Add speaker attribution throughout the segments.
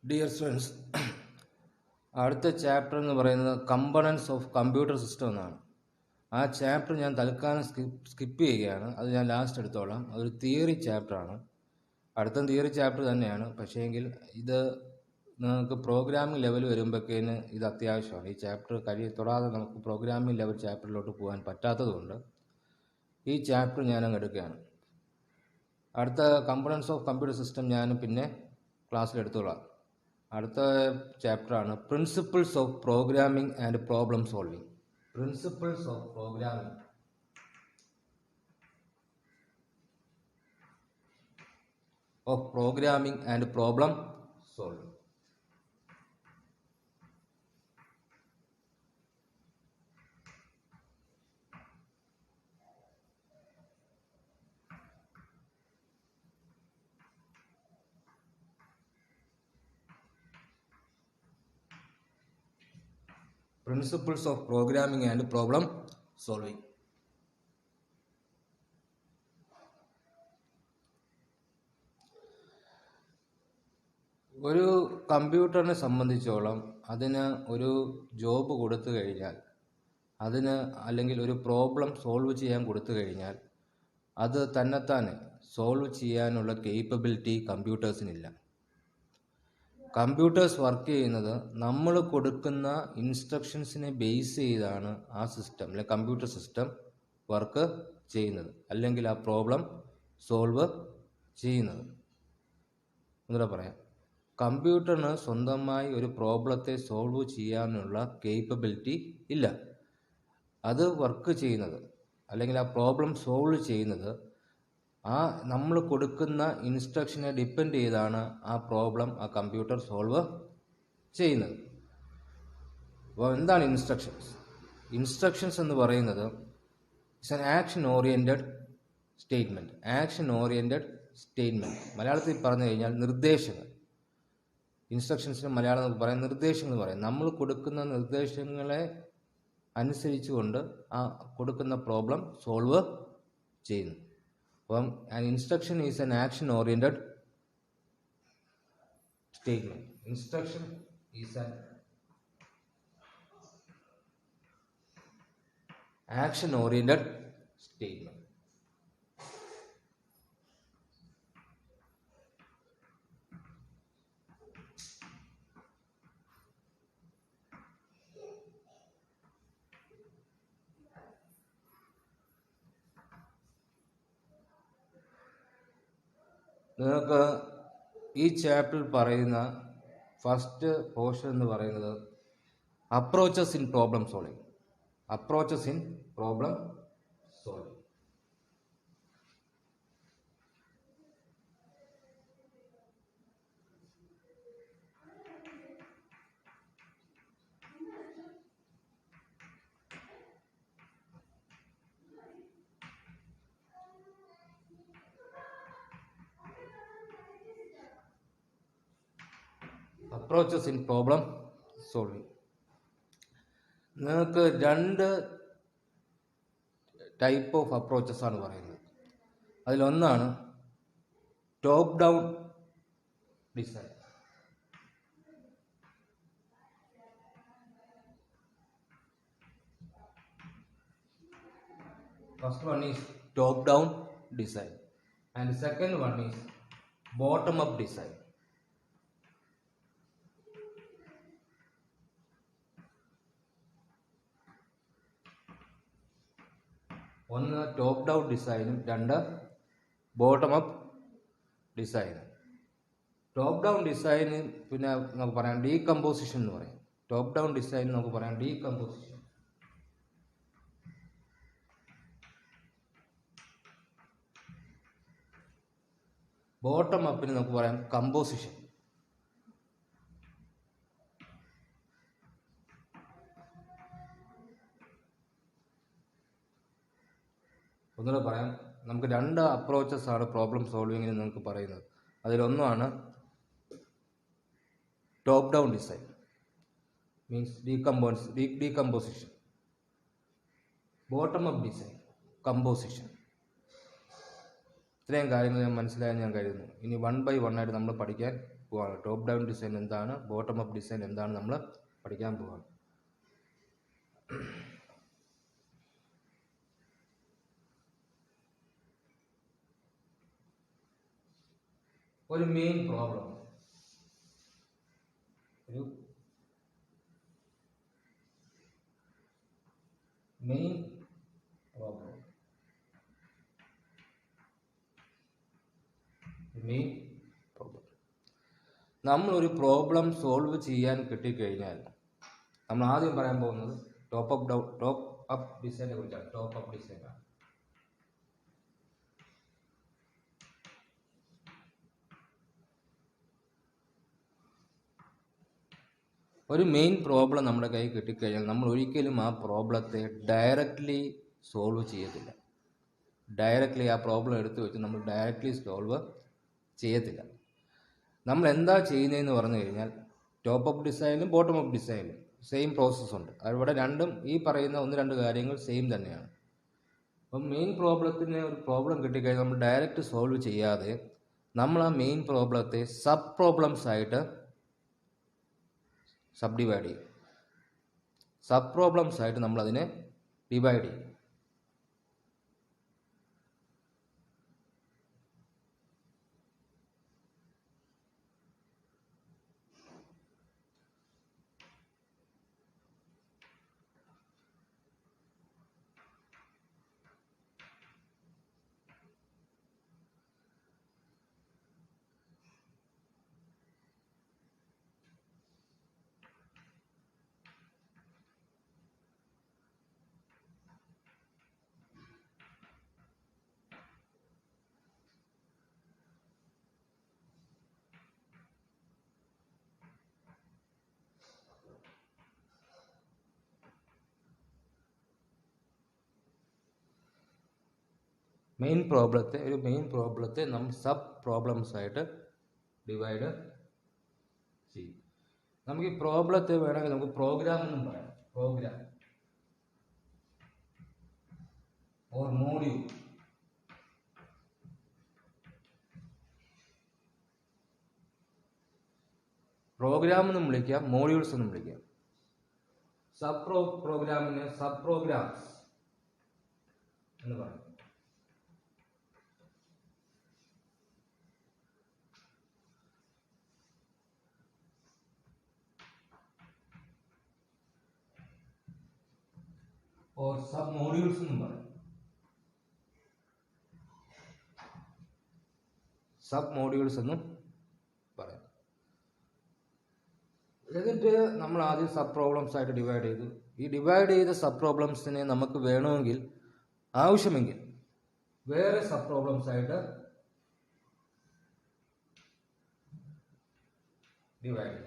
Speaker 1: Dear students, അടുത്ത chapter എന്ന് പറയുന്നത് കമ്പണൻസ് ഓഫ് കമ്പ്യൂട്ടർ സിസ്റ്റം എന്നാണ്. ആ ചാപ്റ്റർ ഞാൻ തൽക്കാലം സ്കിപ്പ് ചെയ്യുകയാണ്. അത് ഞാൻ ലാസ്റ്റ് എടുത്തോളാം. അതൊരു തിയറി ചാപ്റ്ററാണ്. അടുത്ത തിയറി ചാപ്റ്റർ തന്നെയാണ്. പക്ഷേങ്കിൽ ഇത് നിങ്ങൾക്ക് പ്രോഗ്രാമിംഗ് ലെവൽ വരുമ്പോഴേക്കിന് ഇത് അത്യാവശ്യമാണ്. ഈ ചാപ്റ്റർ തൊടാതെ നമുക്ക് പ്രോഗ്രാമിംഗ് ലെവൽ ചാപ്റ്ററിലോട്ട് പോകാൻ പറ്റാത്തതുകൊണ്ട് ഈ ചാപ്റ്റർ ഞാനങ്ങ് എടുക്കുകയാണ്. അടുത്ത കമ്പണൻസ് ഓഫ് കമ്പ്യൂട്ടർ സിസ്റ്റം ഞാൻ പിന്നെ ക്ലാസ്സിൽ എടുത്തോളാം. അടുത്ത ചാപ്റ്ററാണ് principles of programming and problem solving. Principles of programming and problem solving. Principles of Programming and Problem Solving. ഒരു കമ്പ്യൂട്ടറിനെ സംബന്ധിച്ചോളം അതിന് ഒരു ജോബ് കൊടുത്തു കഴിഞ്ഞാൽ, അല്ലെങ്കിൽ ഒരു പ്രോബ്ലം സോൾവ് ചെയ്യാൻ കൊടുത്തു കഴിഞ്ഞാൽ അത് തന്നെത്താനെ സോൾവ് ചെയ്യാനുള്ള കേപ്പബിലിറ്റി കമ്പ്യൂട്ടേഴ്സിനില്ല. കമ്പ്യൂട്ടേഴ്സ് വർക്ക് ചെയ്യുന്നത് നമ്മൾ കൊടുക്കുന്ന ഇൻസ്ട്രക്ഷൻസിനെ ബേസ് ചെയ്താണ് ആ സിസ്റ്റം, അല്ലെങ്കിൽ കമ്പ്യൂട്ടർ സിസ്റ്റം വർക്ക് ചെയ്യുന്നത്, അല്ലെങ്കിൽ ആ പ്രോബ്ലം സോൾവ് ചെയ്യുന്നത്. ഒന്നുകൂടെ പറയാം. കമ്പ്യൂട്ടറിന് സ്വന്തമായി ഒരു പ്രോബ്ലത്തെ സോൾവ് ചെയ്യാനുള്ള കേപ്പബിലിറ്റി ഇല്ല. അത് വർക്ക് ചെയ്യുന്നത്, അല്ലെങ്കിൽ ആ പ്രോബ്ലം സോൾവ് ചെയ്യുന്നത് നമ്മൾ കൊടുക്കുന്ന ഇൻസ്ട്രക്ഷനെ ഡിപ്പെൻഡ് ചെയ്താണ് ആ പ്രോബ്ലം ആ കമ്പ്യൂട്ടർ സോൾവ് ചെയ്യുന്നത്. അപ്പോൾ എന്താണ് ഇൻസ്ട്രക്ഷൻസ്? ഇൻസ്ട്രക്ഷൻസ് എന്ന് പറയുന്നത് it's an action oriented statement. Action oriented statement മലയാളത്തിൽ പറഞ്ഞു കഴിഞ്ഞാൽ നിർദ്ദേശങ്ങൾ. ഇൻസ്ട്രക്ഷൻസിന് മലയാളം നമുക്ക് പറയാം നിർദ്ദേശങ്ങൾ എന്ന് പറയാം. നമ്മൾ കൊടുക്കുന്ന നിർദ്ദേശങ്ങളെ അനുസരിച്ചുകൊണ്ട് ആ കൊടുക്കുന്ന പ്രോബ്ലം സോൾവ് ചെയ്യുന്നു. അപ്പം an instruction is an action oriented statement. Instruction is an action oriented statement. നിങ്ങൾക്ക് ഈ ചാപ്റ്ററിൽ പറയുന്ന ഫസ്റ്റ് പോർഷൻ എന്ന് പറയുന്നത് approaches in problem solving. Approaches in problem solving. Approaches in problem solving. നിങ്ങൾക്ക് രണ്ട് ടൈപ്പ് ഓഫ് അപ്രോച്ചസ് ആണ് പറയുന്നത്. അതിലൊന്നാണ് top down design. First one is top down design and second one is bottom up design. ഒന്ന് top down ഡിസൈനും രണ്ട് bottom up ഡിസൈനും. Top down ഡിസൈന് പിന്നെ നമുക്ക് പറയാം ഡീകമ്പോസിഷൻ എന്ന് പറയും. ടോപ്പ് ഡൗൺ ഡിസൈൻ നമുക്ക് പറയാം ഡീകമ്പോസിഷൻ. ബോട്ടം അപ്പിന് നമുക്ക് പറയാം കമ്പോസിഷൻ. ഒന്നുകൂടെ പറയാം. നമുക്ക് രണ്ട് അപ്രോച്ചസ് ആണ് പ്രോബ്ലം സോൾവിങ്ങിന് നമുക്ക് പറയുന്നത്. അതിലൊന്നാണ് top down design, means decomposition. Bottom up design, composition. ഇത്രയും കാര്യങ്ങൾ ഞാൻ മനസ്സിലായെന്ന് ഞാൻ കരുതുന്നു. ഇനി 1 by 1 ആയിട്ട് നമ്മൾ പഠിക്കാൻ പോവാണ്. ടോപ്പ് ഡൗൺ ഡിസൈൻ എന്താണ്, ബോട്ടം അപ്പ് ഡിസൈൻ എന്താണ് നമ്മൾ പഠിക്കാൻ പോവാണ്. ഒരു മെയിൻ പ്രോബ്ലം, ഒരു മെയിൻ പ്രോബ്ലം, നമ്മളൊരു പ്രോബ്ലം സോൾവ് ചെയ്യാൻ കിട്ടിക്കഴിഞ്ഞാൽ നമ്മൾ ആദ്യം പറയാൻ പോകുന്നത് ടോപ്പ് അപ്പ് ഡിസൈനെ കുറിച്ചാണ്. ടോപ്പ് അപ്പ് ഡിസൈനാണ്. ഒരു മെയിൻ പ്രോബ്ലം നമ്മുടെ കയ്യിൽ കിട്ടിക്കഴിഞ്ഞാൽ നമ്മൾ ഒരിക്കലും ആ പ്രോബ്ലത്തെ ഡയറക്റ്റ്ലി സോൾവ് ചെയ്യത്തില്ല. ഡയറക്റ്റ്ലി ആ പ്രോബ്ലം എടുത്തു വെച്ച് നമ്മൾ ഡയറക്റ്റ്ലി സോൾവ് ചെയ്യത്തില്ല. നമ്മൾ എന്താ ചെയ്യുന്നതെന്ന് പറഞ്ഞു കഴിഞ്ഞാൽ ടോപ്പ് അപ്പ് ഡിസൈനിലും ബോട്ടം അപ്പ് ഡിസൈനിലും സെയിം പ്രോസസ്സ് ഉണ്ട്. അവിടെ രണ്ടും ഈ പറയുന്ന 1-2 കാര്യങ്ങൾ സെയിം തന്നെയാണ്. അപ്പം മെയിൻ പ്രോബ്ലത്തിന് ഒരു പ്രോബ്ലം കിട്ടിക്കഴിഞ്ഞാൽ നമ്മൾ ഡയറക്റ്റ് സോൾവ് ചെയ്യാതെ നമ്മൾ ആ മെയിൻ പ്രോബ്ലത്തെ സബ് പ്രോബ്ലംസ് ആയിട്ട് സബ് ഡിവൈഡ് ചെയ്യും. സബ് പ്രോബ്ലംസ് ആയിട്ട് നമ്മൾ അതിനെ ഡിവൈഡ് ചെയ്യും. മെയിൻ പ്രോബ്ലത്തെ നമ്മൾ സബ് പ്രോബ്ലംസ് ആയിട്ട് ഡിവൈഡ് ചെയ്യും. നമുക്ക് ഈ പ്രോബ്ലത്തെ വേണമെങ്കിൽ നമുക്ക് പ്രോഗ്രാം എന്നും പറയാം. Programme or module. പ്രോഗ്രാം എന്നും വിളിക്കാം, മോഡ്യൂൾസ് എന്നും വിളിക്കാം. സബ് പ്രോഗ്രാമിന് സബ് പ്രോഗ്രാംസ് എന്ന് പറയും. ഓർ സബ് മോഡ്യൂൾസ് എന്നും പറയും. സബ് മോഡ്യൂൾസ് എന്നും പറയാം. എന്നിട്ട് നമ്മൾ ആദ്യം സബ് പ്രോബ്ലംസ് ആയിട്ട് ഡിവൈഡ് ചെയ്തു. ഈ ഡിവൈഡ് ചെയ്ത സബ് പ്രോബ്ലംസിനെ നമുക്ക് വേണമെങ്കിൽ ആവശ്യമെങ്കിൽ വേറെ സബ് പ്രോബ്ലംസ് ആയിട്ട് ഡിവൈഡ് ചെയ്യും.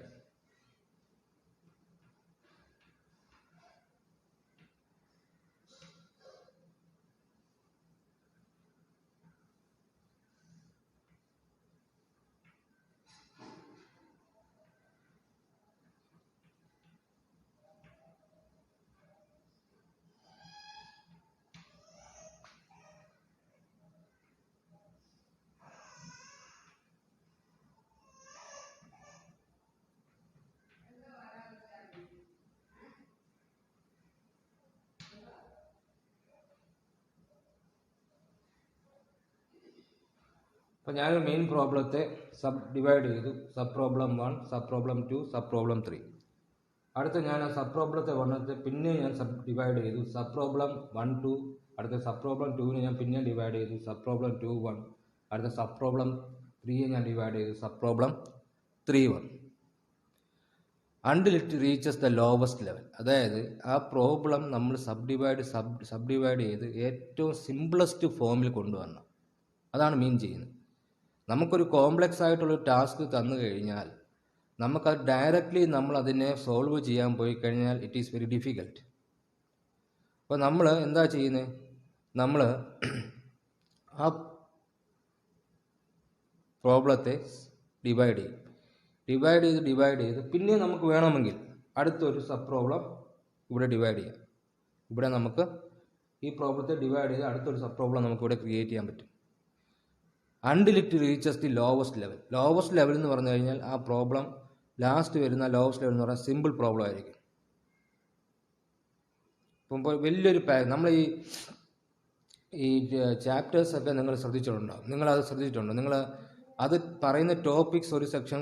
Speaker 1: അപ്പോൾ ഞാൻ മെയിൻ പ്രോബ്ലത്തെ സബ് ഡിവൈഡ് ചെയ്തു. Sub problem 1, sub problem 2, sub problem 3. അടുത്ത ഞാൻ ആ സബ് പ്രോബ്ലത്തെ 1 പിന്നെ ഞാൻ സബ് ഡിവൈഡ് ചെയ്തു. Sub problem 1, 2. അടുത്ത സബ് പ്രോബ്ലം 2 ഞാൻ പിന്നെ ഡിവൈഡ് ചെയ്തു. Sub problem 2, 1. അടുത്ത സബ് പ്രോബ്ലം 3 ഞാൻ ഡിവൈഡ് ചെയ്തു. Sub problem 3, 1. Until it reaches the lowest level. അതായത് ആ പ്രോബ്ലം നമ്മൾ സബ് ഡിവൈഡ് ചെയ്ത് ഏറ്റവും സിംപ്ലസ്റ്റ് ഫോമിൽ കൊണ്ടുവരണം. അതാണ് മീൻ ചെയ്യുന്നത്. നമുക്കൊരു കോംപ്ലക്സ് ആയിട്ടുള്ള ടാസ്ക് തന്നു കഴിഞ്ഞാൽ നമുക്കത് ഡയറക്റ്റ്ലി നമ്മൾ അതിനെ സോൾവ് ചെയ്യാൻ പോയി കഴിഞ്ഞാൽ ഇറ്റ് ഈസ് വെരി ഡിഫിക്കൽട്ട്. അപ്പോൾ നമ്മൾ എന്താ ചെയ്യുന്നത്? നമ്മൾ ആ പ്രോബ്ലത്തെ ഡിവൈഡ് ചെയ്ത് പിന്നെ നമുക്ക് വേണമെങ്കിൽ അടുത്തൊരു സബ് പ്രോബ്ലം ഇവിടെ ഡിവൈഡ് ചെയ്യാം. ഇവിടെ നമുക്ക് ഈ പ്രോബ്ലത്തെ ഡിവൈഡ് ചെയ്ത് അടുത്തൊരു സബ് പ്രോബ്ലം നമുക്ക് ഇവിടെ ക്രിയേറ്റ് ചെയ്യാൻ പറ്റും. Until it reaches the lowest level. Lowest level എന്ന് പറഞ്ഞു കഴിഞ്ഞാൽ ആ പ്രോബ്ലം ലാസ്റ്റ് വരുന്ന ലോവസ്റ്റ് ലെവൽ എന്ന് പറഞ്ഞാൽ സിമ്പിൾ പ്രോബ്ലം ആയിരിക്കും. ഇപ്പം വലിയൊരു നമ്മൾ ഈ ചാപ്റ്റേഴ്സൊക്കെ നിങ്ങൾ ശ്രദ്ധിച്ചിട്ടുണ്ടാവും, നിങ്ങളത് ശ്രദ്ധിച്ചിട്ടുണ്ടോ? നിങ്ങൾ അത് പറയുന്ന ടോപ്പിക്സ് ഒരു സെക്ഷൻ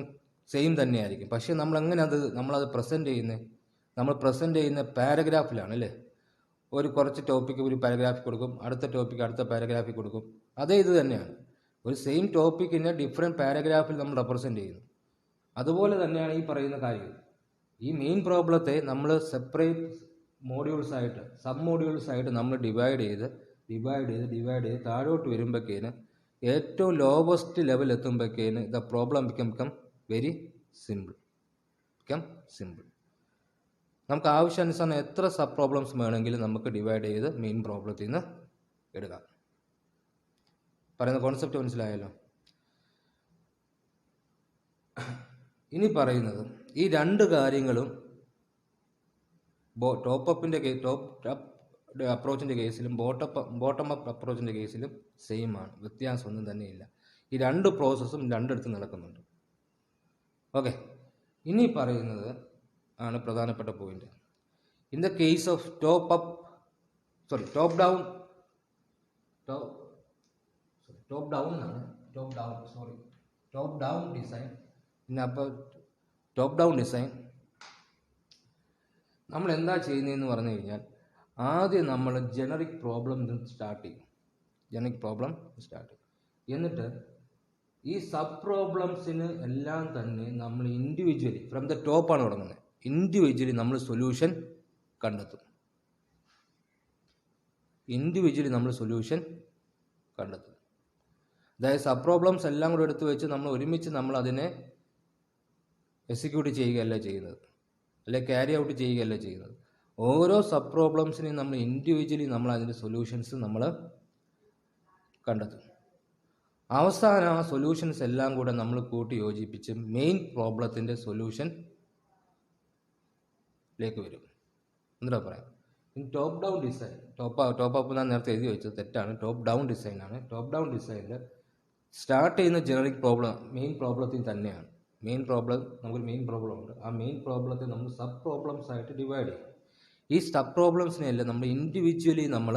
Speaker 1: സെയിം തന്നെയായിരിക്കും, പക്ഷേ നമ്മളത് പ്രസൻറ്റ് ചെയ്യുന്നത്, നമ്മൾ പ്രസൻറ്റ് ചെയ്യുന്ന പാരഗ്രാഫിലാണ് അല്ലേ? കുറച്ച് ടോപ്പിക്ക് ഒരു പാരഗ്രാഫിൽ കൊടുക്കും, അടുത്ത ടോപ്പിക്ക് അടുത്ത പാരഗ്രാഫിൽ കൊടുക്കും. അതേ ഇത് തന്നെയാണ്, ഒരു സെയിം ടോപ്പിക്കിനെ ഡിഫറെൻറ്റ് പാരഗ്രാഫിൽ നമ്മൾ റെപ്രസെൻറ്റ് ചെയ്യുന്നു. അതുപോലെ തന്നെയാണ് ഈ പറയുന്ന കാര്യം. ഈ മെയിൻ പ്രോബ്ലത്തെ നമ്മൾ സെപ്പറേറ്റ് മോഡ്യൂൾസായിട്ട്, സബ് മോഡ്യൂൾസായിട്ട് നമ്മൾ ഡിവൈഡ് ചെയ്ത് താഴോട്ട് വരുമ്പോഴേക്കേന് ഏറ്റവും ലോവസ്റ്റ് ലെവൽ എത്തുമ്പോഴേക്കേന് the problem become very simple. നമുക്ക് ആവശ്യാനുസരണം എത്ര സബ് പ്രോബ്ലംസ് വേണമെങ്കിലും നമുക്ക് ഡിവൈഡ് ചെയ്ത് മെയിൻ പ്രോബ്ലത്തിൽ നിന്ന് എടുക്കാം. പറയുന്ന കോൺസെപ്റ്റ് മനസ്സിലായല്ലോ? ഇനി പറയുന്നത് ഈ രണ്ട് കാര്യങ്ങളും ടോപ്പ് അപ്രോച്ചിൻ്റെ കേസിലും ബോട്ടം അപ്പ് അപ്രോച്ചിൻ്റെ കേസിലും സെയിം ആണ്, വ്യത്യാസമൊന്നും തന്നെയില്ല. ഈ രണ്ട് പ്രോസസ്സും രണ്ടിടത്ത് നടക്കുന്നുണ്ട്. ഓക്കെ, ഇനി പറയുന്നത് ആണ് പ്രധാനപ്പെട്ട point. In the case of top down design നമ്മൾ എന്താ ചെയ്യുന്നതെന്ന് പറഞ്ഞു കഴിഞ്ഞാൽ, ആദ്യം നമ്മൾ ജനറിക് പ്രോബ്ലം സ്റ്റാർട്ട് ചെയ്യും. എന്നിട്ട് ഈ സബ് പ്രോബ്ലംസിന് എല്ലാം തന്നെ നമ്മൾ ഇൻഡിവിജ്വലി ഫ്രം ദ ടോപ്പാണ് തുടങ്ങുന്നത്. ഇൻഡിവിജ്വലി നമ്മൾ സൊല്യൂഷൻ കണ്ടെത്തും. അതായത് സബ് പ്രോബ്ലംസ് എല്ലാം കൂടെ എടുത്തു വെച്ച് നമ്മൾ ഒരുമിച്ച് നമ്മൾ അതിനെ എക്സിക്യൂട്ട് ചെയ്യുകയല്ല ചെയ്യുന്നത്, അല്ലെ ക്യാരി ഔട്ട് ചെയ്യുകയല്ല ചെയ്യുന്നത്. ഓരോ സബ് പ്രോബ്ലംസിനെയും നമ്മൾ ഇൻഡിവിജ്വലി നമ്മൾ അതിൻ്റെ സൊല്യൂഷൻസ് നമ്മൾ കണ്ടെത്തും. അവസാനം ആ സൊല്യൂഷൻസ് എല്ലാം കൂടെ നമ്മൾ കൂട്ടി യോജിപ്പിച്ച് മെയിൻ പ്രോബ്ലത്തിൻ്റെ സൊല്യൂഷനിലേക്ക് വരും. എന്താ പറയാം? Top down design, top up ഞാൻ നേരത്തെ എഴുതി വെച്ചത് തെറ്റാണ്, ടോപ്പ് ഡൗൺ ഡിസൈനാണ്. ടോപ്പ് ഡൗൺ ഡിസൈനിൽ സ്റ്റാർട്ട് ചെയ്യുന്ന ജനറിക് പ്രോബ്ലം മെയിൻ പ്രോബ്ലത്തിൽ തന്നെയാണ്. നമുക്കൊരു മെയിൻ പ്രോബ്ലം ഉണ്ട്. ആ മെയിൻ പ്രോബ്ലത്തെ നമ്മൾ സബ് പ്രോബ്ലംസ് ആയിട്ട് ഡിവൈഡ് ചെയ്യും. ഈ സബ് പ്രോബ്ലംസിനെല്ലാം നമ്മൾ ഇൻഡിവിജ്വലി നമ്മൾ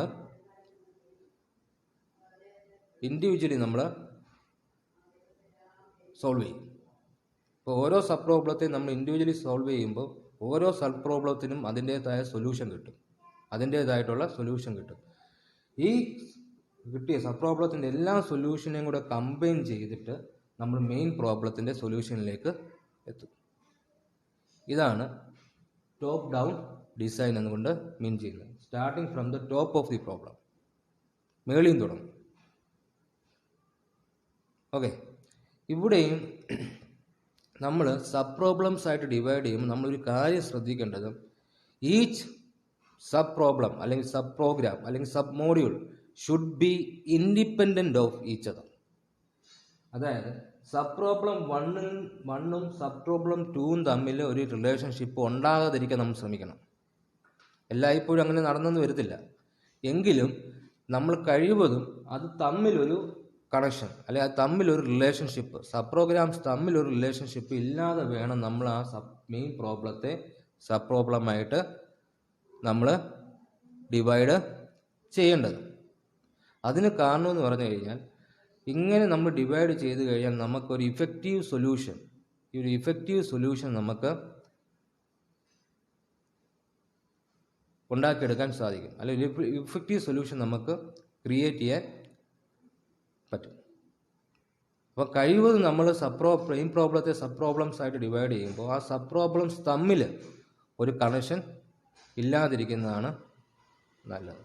Speaker 1: സോൾവ് ചെയ്യും. ഇപ്പോൾ ഓരോ സബ് പ്രോബ്ലത്തെയും നമ്മൾ ഇൻഡിവിജ്വലി സോൾവ് ചെയ്യുമ്പോൾ ഓരോ സബ് പ്രോബ്ലത്തിനും അതിൻ്റേതായിട്ടുള്ള സൊല്യൂഷൻ കിട്ടും. ഈ കിട്ടിയ സബ് പ്രോബ്ലത്തിൻ്റെ എല്ലാ സൊല്യൂഷനെയും കൂടെ കമ്പൈൻ ചെയ്തിട്ട് നമ്മൾ മെയിൻ പ്രോബ്ലത്തിൻ്റെ സൊല്യൂഷനിലേക്ക് എത്തും. ഇതാണ് ടോപ്പ് ഡൗൺ ഡിസൈൻ എന്നുകൊണ്ട് മീൻ ചെയ്യുന്നത്. Starting from the top of the problem, മേളിൽ തുടങ്ങും. ഓക്കെ, ഇവിടെയും നമ്മൾ സബ് പ്രോബ്ലംസ് ആയിട്ട് ഡിവൈഡ് ചെയ്യുമ്പോൾ നമ്മളൊരു കാര്യം ശ്രദ്ധിക്കേണ്ടത്, ഈച്ച് സബ് പ്രോബ്ലം അല്ലെങ്കിൽ സബ് പ്രോഗ്രാം അല്ലെങ്കിൽ sub module should be independent of each other. അതായത് സബ് പ്രോബ്ലം 1ഉം സബ് പ്രോബ്ലം 2ഉം തമ്മിൽ ഒരു റിലേഷൻഷിപ്പ് ഉണ്ടാകാതിരിക്കാൻ നമ്മൾ ശ്രമിക്കണം. എല്ലായ്പ്പോഴും അങ്ങനെ നടന്നെന്ന് വരത്തില്ല, എങ്കിലും നമ്മൾ കഴിവതും അത് തമ്മിലൊരു കണക്ഷൻ അല്ലെങ്കിൽ അത് തമ്മിലൊരു റിലേഷൻഷിപ്പ്, സബ് പ്രോഗ്രാംസ് തമ്മിലൊരു റിലേഷൻഷിപ്പ് ഇല്ലാതെ വേണം നമ്മൾ ആ മെയിൻ പ്രോബ്ലത്തെ സബ് പ്രോബ്ലമായിട്ട് നമ്മൾ ഡിവൈഡ് ചെയ്യേണ്ടത്. അതിന് കാരണം എന്ന് പറഞ്ഞു കഴിഞ്ഞാൽ, ഇങ്ങനെ നമ്മൾ ഡിവൈഡ് ചെയ്ത് കഴിഞ്ഞാൽ നമുക്കൊരു ഇഫക്റ്റീവ് സൊല്യൂഷൻ നമുക്ക് ഉണ്ടാക്കിയെടുക്കാൻ സാധിക്കും, അല്ലെങ്കിൽ ഇഫക്റ്റീവ് സൊല്യൂഷൻ നമുക്ക് ക്രിയേറ്റ് ചെയ്യാൻ പറ്റും. അപ്പോൾ കഴിവതും നമ്മൾ മെയിൻ പ്രോബ്ലത്തെ സബ് പ്രോബ്ലംസ് ആയിട്ട് ഡിവൈഡ് ചെയ്യുമ്പോൾ ആ സബ് പ്രോബ്ലംസ് തമ്മിൽ ഒരു കണക്ഷൻ ഇല്ലാതിരിക്കുന്നതാണ് നല്ലത്.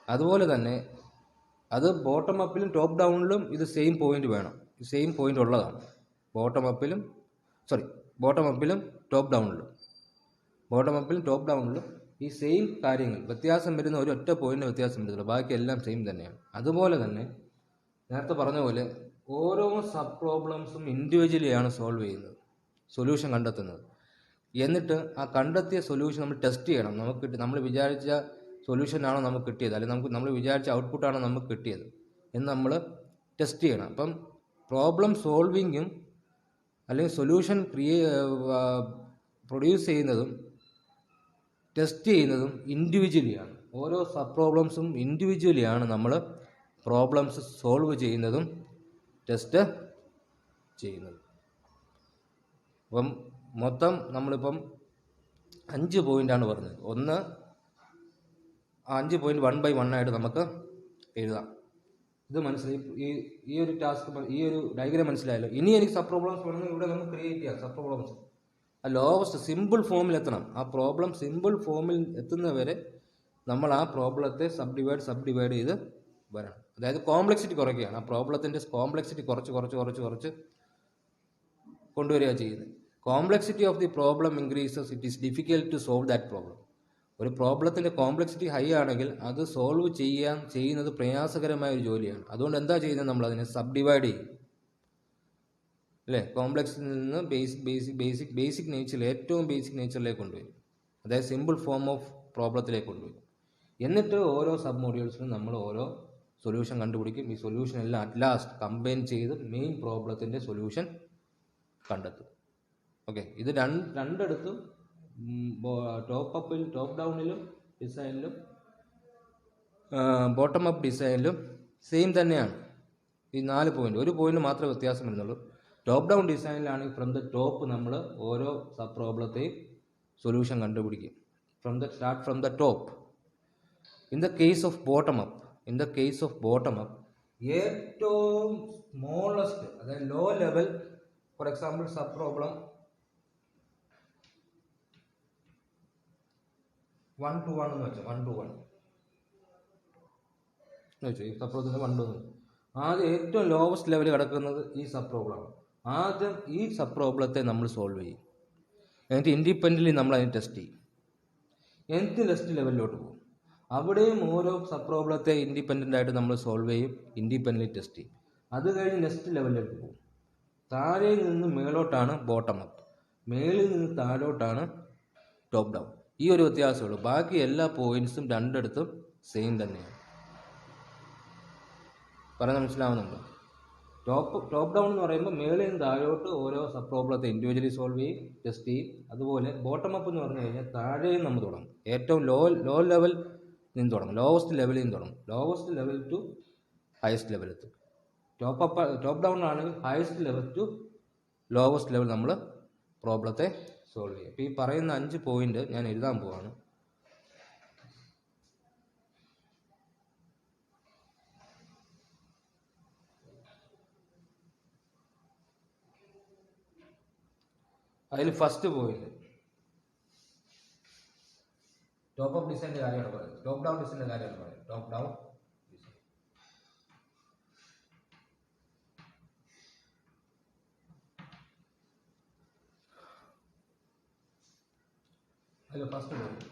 Speaker 1: അതുപോലെ തന്നെ അത് ബോട്ടം അപ്പിലും ടോപ്പ് ഡൗണിലും ഇത് സെയിം പോയിന്റ് ഉള്ളതാണ്. ബോട്ടം അപ്പിലും ടോപ്പ് ഡൗണിലും ഈ സെയിം കാര്യങ്ങൾ, വ്യത്യാസം വരുന്ന ഒരു ഒറ്റ പോയിന്റ് വ്യത്യാസം വരുന്നില്ല, ബാക്കി എല്ലാം സെയിം തന്നെയാണ്. അതുപോലെ തന്നെ നേരത്തെ പറഞ്ഞ പോലെ ഓരോ സബ് പ്രോബ്ലംസും ഇൻഡിവിജ്വലിയാണ് സോൾവ് ചെയ്യുന്നത്, സൊല്യൂഷൻ കണ്ടെത്തുന്നത്. എന്നിട്ട് ആ കണ്ടെത്തിയ സൊല്യൂഷൻ നമ്മൾ ടെസ്റ്റ് ചെയ്യണം. നമ്മൾ വിചാരിച്ച സൊല്യൂഷനാണോ നമുക്ക് കിട്ടിയത്, അല്ലെങ്കിൽ നമ്മൾ വിചാരിച്ച ഔട്ട്പുട്ടാണോ നമുക്ക് കിട്ടിയത് എന്ന് നമ്മൾ ടെസ്റ്റ് ചെയ്യണം. അപ്പം പ്രോബ്ലം സോൾവിങ്ങും അല്ലെങ്കിൽ സൊല്യൂഷൻ പ്രൊഡ്യൂസ് ചെയ്യുന്നതും ടെസ്റ്റ് ചെയ്യുന്നതും ഇൻഡിവിജ്വലിയാണ്. ഓരോ സബ് പ്രോബ്ലംസും ഇൻഡിവിജ്വലിയാണ് നമ്മൾ പ്രോബ്ലംസ് സോൾവ് ചെയ്യുന്നതും ടെസ്റ്റ് ചെയ്യുന്നതും. അപ്പം മൊത്തം നമ്മളിപ്പം 5 പോയിൻ്റാണ് പറഞ്ഞത്. ഒന്ന് 5 പോയിൻ്റ് 1 by 1 ആയിട്ട് നമുക്ക് എഴുതാം. ഇത് മനസ്സിലായി. ഈ ഒരു ടാസ്ക്, ഈ ഒരു ഡയഗ്രാം മനസ്സിലായല്ലോ. ഇനി എനിക്ക് സബ് പ്രോബ്ലംസ് വേണമെങ്കിൽ ഇവിടെ നമുക്ക് ക്രിയേറ്റ് ചെയ്യാം. സബ് പ്രോബ്ലംസ് ആ ലോവസ്റ്റ് സിമ്പിൾ ഫോമിൽ എത്തണം. ആ പ്രോബ്ലം സിമ്പിൾ ഫോമിൽ എത്തുന്നവരെ നമ്മൾ ആ പ്രോബ്ലത്തെ സബ് ഡിവൈഡ് ചെയ്ത് വരണം. അതായത് കോംപ്ലക്സിറ്റി കുറയ്ക്കുകയാണ്. ആ പ്രോബ്ലത്തിൻ്റെ കോംപ്ലക്സിറ്റി കുറച്ച് കൊണ്ടുവരിക ചെയ്യുന്നത്. Complexity of the problem increases, it is difficult to solve that problem. ഒരു പ്രോബ്ലത്തിൻ്റെ കോംപ്ലക്സിറ്റി ഹൈ ആണെങ്കിൽ അത് സോൾവ് ചെയ്യുന്നത് പ്രയാസകരമായ ഒരു ജോലിയാണ്. അതുകൊണ്ട് എന്താ ചെയ്യുന്നത്, നമ്മൾ അതിനെ സബ് ഡിവൈഡ് ചെയ്യും അല്ലേ. കോംപ്ലക്സിൽ നിന്ന് ബേസിക് നേച്ചറിൽ ഏറ്റവും ബേസിക് നേച്ചറിലേക്ക് കൊണ്ടുവരും. അതായത് സിമ്പിൾ ഫോം ഓഫ് പ്രോബ്ലത്തിലേക്ക് കൊണ്ടുവരും. എന്നിട്ട് ഓരോ സബ് മോഡ്യൂൾസിനും നമ്മൾ ഓരോ സൊല്യൂഷൻ കണ്ടുപിടിക്കും. ഈ സൊല്യൂഷൻ എല്ലാം അറ്റ് ലാസ്റ്റ് കമ്പൈൻ ചെയ്ത് മെയിൻ പ്രോബ്ലത്തിൻ്റെ സൊല്യൂഷൻ കണ്ടെത്തും. ഓക്കെ, ഇത് രണ്ടിടത്തും ടോപ്പ് ഡൗണിലും ഡിസൈനിലും ബോട്ടം അപ്പ് ഡിസൈനിലും സെയിം തന്നെയാണ്. ഈ 4 പോയിന്റ്, ഒരു പോയിന്റ് മാത്രമേ വ്യത്യാസം വരുന്നുള്ളൂ. ടോപ്പ് ഡൗൺ ഡിസൈനിലാണെങ്കിൽ ഫ്രം ദ ടോപ്പ് നമ്മൾ ഓരോ സബ് പ്രോബ്ലത്തെയും സൊല്യൂഷൻ കണ്ടുപിടിക്കും. Start from the top. In the case of bottom up ഏറ്റവും സ്മോളസ്റ്റ്, അതായത് low level, for example sub problem 1 to 1 എന്ന് വെച്ചാൽ 1 to 1 ഈ സബ് പ്രോബ്ലത്തിന് 1 to 1. ആദ്യം ഏറ്റവും ലോവസ്റ്റ് ലെവൽ കിടക്കുന്നത് ഈ സബ് പ്രോബ്ലമാണ്. ആദ്യം ഈ സബ് പ്രോബ്ലത്തെ നമ്മൾ സോൾവ് ചെയ്യും. എന്നിട്ട് ഇൻഡിപെൻഡൻ്റ്ലി നമ്മൾ അതിനെ ടെസ്റ്റ് ചെയ്യും. എന്നിട്ട് നെക്സ്റ്റ് ലെവലിലോട്ട് പോകും. അവിടെയും ഓരോ സബ് പ്രോബ്ലത്തെ ഇൻഡിപെൻഡൻ്റ് ആയിട്ട് നമ്മൾ സോൾവ് ചെയ്യും, ഇൻഡിപെൻഡൻ്റ്ലി ടെസ്റ്റ് ചെയ്യും. അത് കഴിഞ്ഞ് നെക്സ്റ്റ് ലെവലിലേക്ക് പോകും. താഴെ നിന്ന് മേലോട്ടാണ് ബോട്ടം അപ്പ്, മേളിൽ നിന്ന് താഴോട്ടാണ് ടോപ്പ് ഡൗൺ. ഈ ഒരു വ്യത്യാസമുള്ളൂ. ബാക്കി എല്ലാ പോയിന്റ്സും രണ്ടിടത്തും സെയിം തന്നെയാണ്. പറഞ്ഞാൽ മനസ്സിലാവുന്നുണ്ടോ? ടോപ്പ് ഡൗൺ എന്ന് പറയുമ്പോൾ മേളിൽ നിന്ന് താഴോട്ട് ഓരോ സബ് പ്രോബ്ലത്തെ ഇൻഡിവിജ്വലി സോൾവ് ചെയ്യും, ടെസ്റ്റ് ചെയ്യും. അതുപോലെ ബോട്ടം അപ്പ് എന്ന് പറഞ്ഞു കഴിഞ്ഞാൽ താഴെയും നമ്മൾ തുടങ്ങും. ഏറ്റവും ലോ ലെവൽ നിന്ന് തുടങ്ങും, ലോവസ്റ്റ് ലെവലിൽ നിന്ന് തുടങ്ങും. Lowest level to highest level എത്തും. ടോപ്പ് ഡൗൺ ആണെങ്കിൽ highest level to lowest level നമ്മൾ പ്രോബ്ലത്തെ സോൾവ് ചെയ്യും. അപ്പോൾ ഈ പറയുന്ന 5 പോയിന്റ് ഞാൻ എഴുതാൻ പോവാണ്. അതിൽ ഫസ്റ്റ് പോയിന്റ് ടോപ്പ് അപ്പ് ഡിസൈൻ്റെ കാര്യമാണ് പറയുന്നത്. ടോപ്പ് ഡൗൺ ഡിസൈൻ്റെ കാര്യമാണ് പറയുന്നത്. Top down design. അതിൽ first point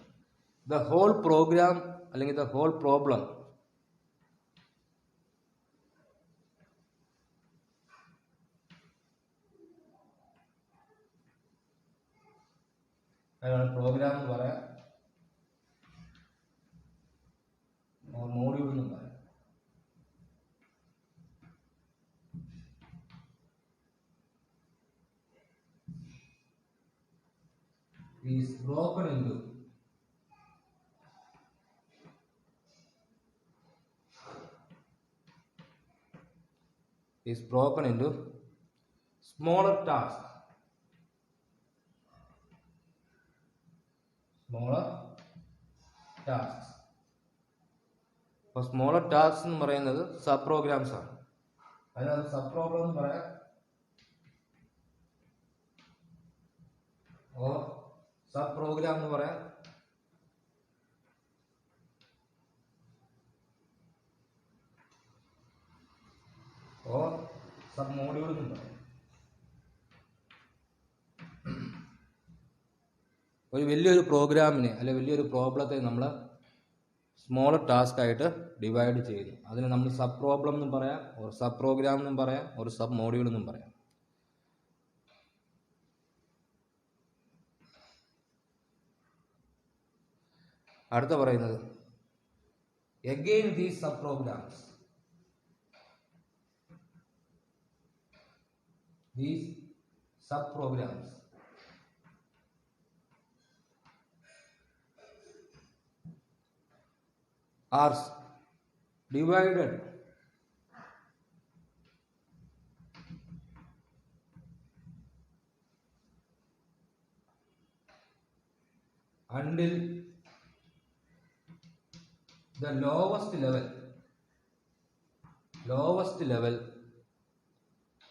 Speaker 1: the whole program അല്ലെങ്കിൽ ദ ഹോൾ പ്രോബ്ലം പ്രോഗ്രാം എന്ന് പറയാം, മോഡ്യൂൾ എന്നും പറയാം. is broken into smaller tasks. അപ്പോൾ സ്മോളർ ടാസ്ക് എന്ന് പറയുന്നത് സബ് പ്രോഗ്രാംസ് ആണ്. അതിനകത്ത് സബ് പ്രോബ്ലം എന്ന് പറയാം, ഓർ സബ് പ്രോഗ്രാം എന്ന് പറയാം, ഓർ സബ് മോഡ്യൂൾ എന്നും പറയാം. ഒരു വലിയൊരു പ്രോഗ്രാമിനെ അല്ലെ വലിയൊരു പ്രോബ്ലത്തെ നമ്മൾ സ്മോളർ ടാസ്ക് ആയിട്ട് ഡിവൈഡ് ചെയ്തു. അതിന് നമ്മൾ സബ് പ്രോബ്ലം എന്നും പറയാം, ഒരു സബ് പ്രോഗ്രാം എന്നും പറയാം, ഒരു സബ് മോഡ്യൂൾ എന്നും പറയാം. അടുത്ത പറയുന്നത് again these sub programs these subprograms are divided until the lowest level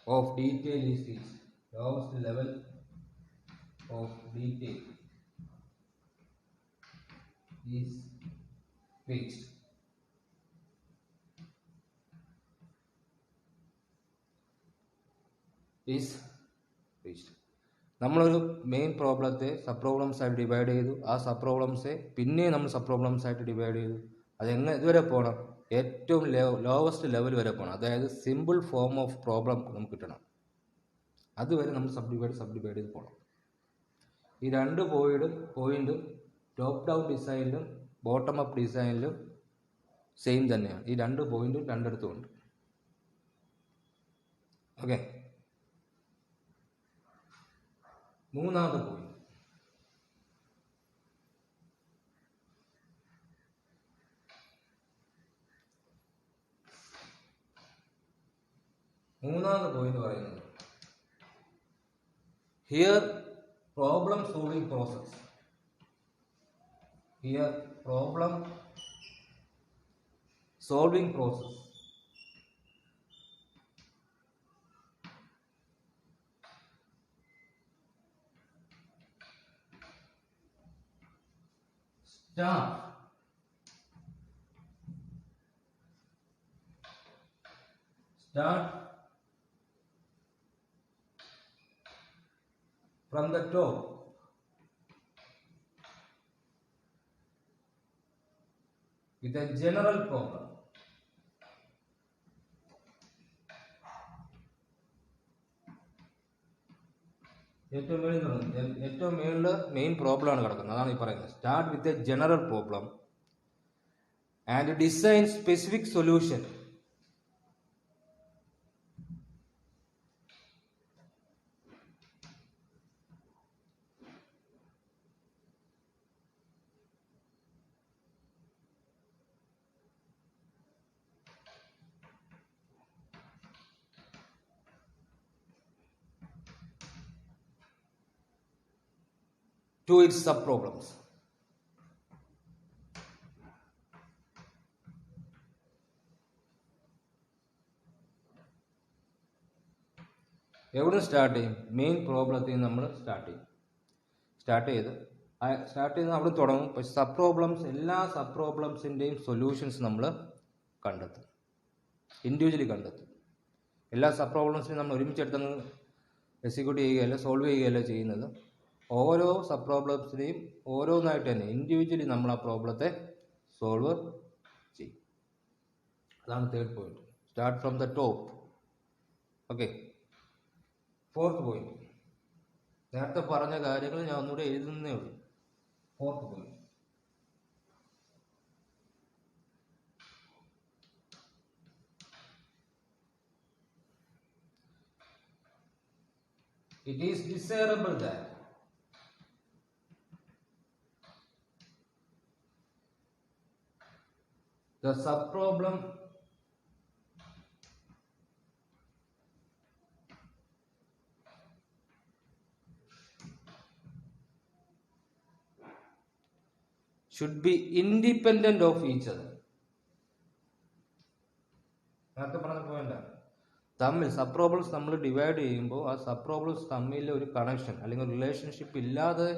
Speaker 1: of detail is reached. Lowest level of detail is reached. നമ്മളൊരു മെയിൻ പ്രോബ്ലത്തെ സബ് പ്രോബ്ലംസ് ആയിട്ട് ഡിവൈഡ് ചെയ്തു. ആ സബ് പ്രോബ്ലംസെ പിന്നെ നമ്മൾ സബ് പ്രോബ്ലംസ് ആയിട്ട് ഡിവൈഡ് ചെയ്തു. അതെങ്ങനെ ഇതുവരെ പോകണം? ഏറ്റവും ലോവസ്റ്റ് ലെവൽ വരെ പോകണം. അതായത് സിമ്പിൾ ഫോം ഓഫ് പ്രോബ്ലം നമുക്ക് കിട്ടണം. അതുവരെ നമ്മൾ സബ് ഡിവൈഡ് ചെയ്ത് പോകണം. ഈ രണ്ട് പോയിന്റും ടോപ്പ് ഡൗൺ ഡിസൈനിലും ബോട്ടം അപ്പ് ഡിസൈനിലും സെയിം തന്നെയാണ്. ഈ രണ്ട് പോയിന്റും രണ്ടിടത്തും ഉണ്ട്. ഓക്കെ, മൂന്നാമത്തെ പോയിന്റ്, പറയുന്നത് here problem solving process. Start from the top with a general problem. ഏറ്റവും മേളിൽ മെയിൻ പ്രോബ്ലം ആണ് കിടക്കുന്നത്. അതാണ് ഈ പറയുന്നത്. Start with a general problem and design specific solution. to its subproblems. എവിടെ സ്റ്റാർട്ട് ചെയ്യും? മെയിൻ പ്രോബ്ലത്തിൽ നമ്മൾ സ്റ്റാർട്ട് ചെയ്ത് അവിടെ തുടങ്ങും. പക്ഷെ സബ് പ്രോബ്ലംസ്, എല്ലാ സബ് പ്രോബ്ലംസിൻ്റെയും സൊല്യൂഷൻസ് നമ്മൾ കണ്ടെത്തും, ഇൻഡിവിജ്വലി കണ്ടെത്തും. എല്ലാ സബ് പ്രോബ്ലംസിനും നമ്മൾ ഒരുമിച്ചെടുത്തങ്ങ് എക്സിക്യൂട്ട് ചെയ്യുകയല്ല, സോൾവ് ചെയ്യുകയല്ല ചെയ്യുന്നത്. ഓരോ സബ് പ്രോബ്ലംസിനെയും ഓരോന്നായിട്ട് തന്നെ ഇൻഡിവിജ്വലി നമ്മൾ ആ പ്രോബ്ലത്തെ സോൾവ് ചെയ്യും. അതാണ് third point. Start from the top. Okay, fourth point. നേരത്തെ പറഞ്ഞ കാര്യങ്ങൾ ഞാൻ ഒന്നുകൂടെ എഴുതുന്നേ ഉള്ളൂ. Fourth point, it is desirable that the subproblem should be independent of each other. നേരത്തെ പറഞ്ഞ പോയിന്റാണ്. തമ്മിൽ സബ് പ്രോബ്ലംസ് നമ്മൾ ഡിവൈഡ് ചെയ്യുമ്പോൾ ആ സബ് പ്രോബ്ലംസ് തമ്മിൽ ഒരു കണക്ഷൻ അല്ലെങ്കിൽ റിലേഷൻഷിപ്പ് ഇല്ലാതെ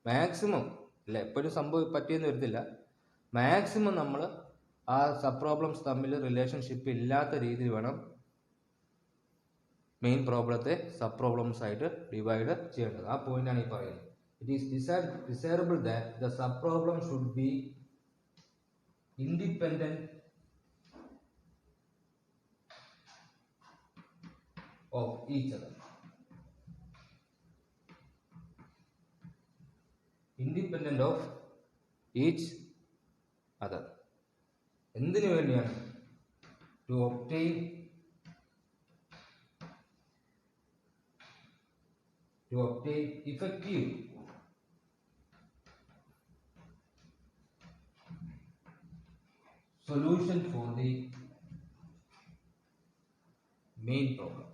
Speaker 1: മാക്സിമം, അല്ല എപ്പോഴും പറ്റിയെന്ന് വരത്തില്ല, മാക്സിമം നമ്മൾ ആ സബ് പ്രോബ്ലംസ് തമ്മിൽ റിലേഷൻഷിപ്പ് ഇല്ലാത്ത രീതിയിൽ വേണം മെയിൻ പ്രോബ്ലത്തെ സബ് പ്രോബ്ലംസ് ആയിട്ട് ഡിവൈഡ് ചെയ്യേണ്ടത്. ആ പോയിന്റാണ് ഈ പറയുന്നത്. It is desirable that the sub problem should be independent of each other. Independent of each other. എന്തിനു വേണ്ടിയാണ്? To obtain to obtain effective solution for the main problem.